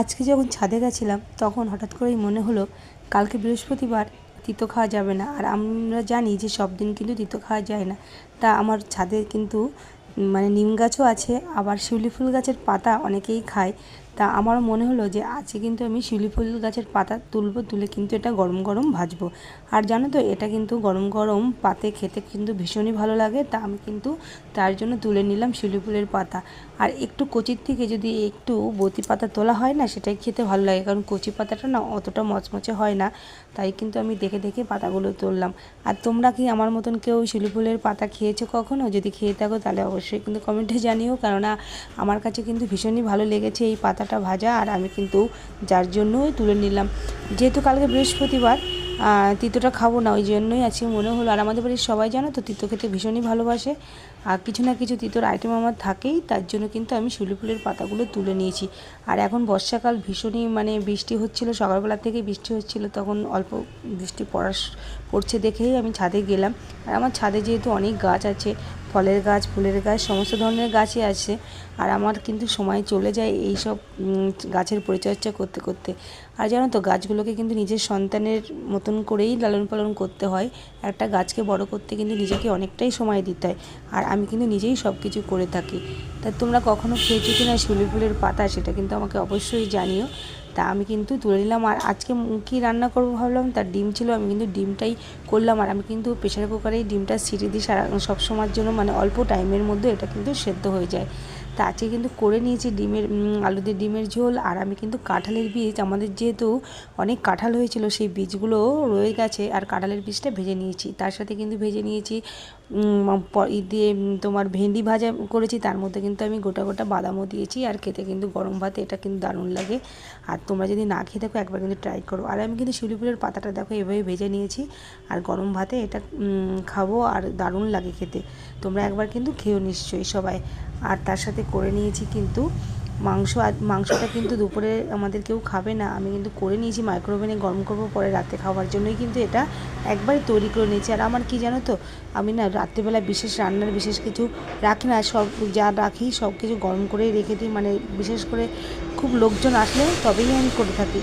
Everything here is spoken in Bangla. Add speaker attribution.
Speaker 1: আজকে যখন ছাদে গেছিলাম তখন হঠাৎ করেই মনে হলো কালকে বৃহস্পতিবার, তিতো খাওয়া যাবে না। আর আমরা জানি যে সব দিন কিন্তু তিতো খাওয়া যায় না। তা আমার ছাদে কিন্তু মানে নিম গাছও আছে, আবার শিউলি ফুল গাছের পাতা অনেকেই খায়। তা আমারও মনে হলো যে আজকে কিন্তু আমি শিউলি ফুল গাছের পাতা তুলবো, তুলে কিন্তু এটা গরম গরম ভাজবো। আর জানো তো এটা কিন্তু গরম গরম পাতে খেতে কিন্তু ভীষণই ভালো লাগে। তা আমি কিন্তু তার জন্য তুলে নিলাম শিউলি ফুলের পাতা। আর একটু কচির থেকে যদি একটু বতি পাতা তোলা হয় না, সেটাই খেতে ভালো লাগে, কারণ কচি পাতাটা না অতটা মচমচে হয় না। তাই কিন্তু আমি দেখে দেখে পাতাগুলো তুললাম। আর তোমরা কি আমার মতন কেউ শিউলি ফুলের পাতা খেয়েছো কখনো? যদি খেয়ে থাকো তাহলে অবশ্যই কিন্তু কমেন্টে জানিও, কেননা আমার কাছে কিন্তু ভীষণই ভালো লেগেছে এই পাতাটা ভাজা। আর আমি কিন্তু যার জন্যই তুলে নিলাম, যেহেতু কালকে বৃহস্পতিবার তিতোটা খাবো না, ওই জন্যই আজকে মনে হলো। আর আমাদের বাড়ির সবাই জানো তো তিতো খেতে ভীষণই ভালোবাসে, আর কিছু না কিছু তিতোর আইটেম আমার থাকেই, তার জন্য কিন্তু আমি শিউলি ফুলের পাতাগুলো তুলে নিয়েছি। আর এখন বর্ষাকাল, ভীষণই মানে বৃষ্টি হচ্ছিল, সকালবেলা থেকে বৃষ্টি হচ্ছিল, তখন অল্প বৃষ্টি পড়ছে দেখেই আমি ছাদে গেলাম। আর আমার ছাদে যেহেতু অনেক গাছ আছে, ফলের গাছ, ফুলের গাছ, সমস্ত ধরনের গাছই আছে। আর আমার কিন্তু সময় চলে যায় এই সব গাছের পরিচর্যা করতে করতে। আর জানো তো গাছগুলোকে কিন্তু নিজের সন্তানের মতন করেই লালন পালন করতে হয়। একটা গাছকে বড় করতে কিন্তু নিজেকে অনেকটাই সময় দিতে হয়। আর আমি কিন্তু নিজেই সব কিছু করে থাকি। তা তোমরা কখনো খেয়েছো কি না শিউলি ফুলের পাতা, সেটা কিন্তু আমাকে অবশ্যই জানিও। তা আমি কিন্তু তুলে নিলাম। আর আজকে কী রান্না করবো ভাবলাম, তার ডিম ছিল, আমি কিন্তু ডিমটাই করলাম। আর আমি কিন্তু প্রেশার কুকারেই ডিমটা সিটি দিই সব সময়ের জন্য, মানে অল্প টাইমের মধ্যে এটা কিন্তু সেদ্ধ হয়ে যায়। তা আজকে কিন্তু করে নিয়েছি ডিমের আলু দিয়ে ডিমের ঝোল। আর আমি কিন্তু কাঁঠালের বীজ, আমাদের যেহেতু অনেক কাঁঠাল হয়েছিল সেই বীজগুলো রয়ে গেছে, আর কাঁঠালের বীজটা ভেজে নিয়েছি। তার সাথে কিন্তু ভেজে নিয়েছি দিয়ে তোমার ভেন্ডি ভাজা করেছি, তার মধ্যে কিন্তু আমি গোটা গোটা বাদামও দিয়েছি। আর খেতে কিন্তু গরম ভাতে এটা কিন্তু দারুণ লাগে। আর তোমরা যদি না খেয়ে থাকো একবার কিন্তু ট্রাই করো। আর আমি কিন্তু শিউলি ফুলের পাতাটা দেখো এভাবে ভেজে নিয়েছি, আর গরম ভাতে এটা খাবো, আর দারুণ লাগে খেতে। তোমরা একবার কিন্তু খেও নিশ্চয়ই সবাই। আর তার সাথে করে নিয়েছি কিন্তু মাংস। আর মাংসটা কিন্তু দুপুরে আমাদের কেউ খাবে না, আমি কিন্তু করে নিয়েছি, মাইক্রোওভেনে গরম করবো পরে রাতে খাওয়ার জন্যই কিন্তু এটা একবারে তৈরি করে নিয়েছি। আর আমার কি জানো তো, আমি না রাত্রিবেলা বিশেষ রান্নার বিশেষ কিছু রাখি না, সব যা রাখি সব কিছু গরম করেই রেখে দিই, মানে বিশেষ করে খুব লোকজন আসলে তবেই আমি করে থাকি।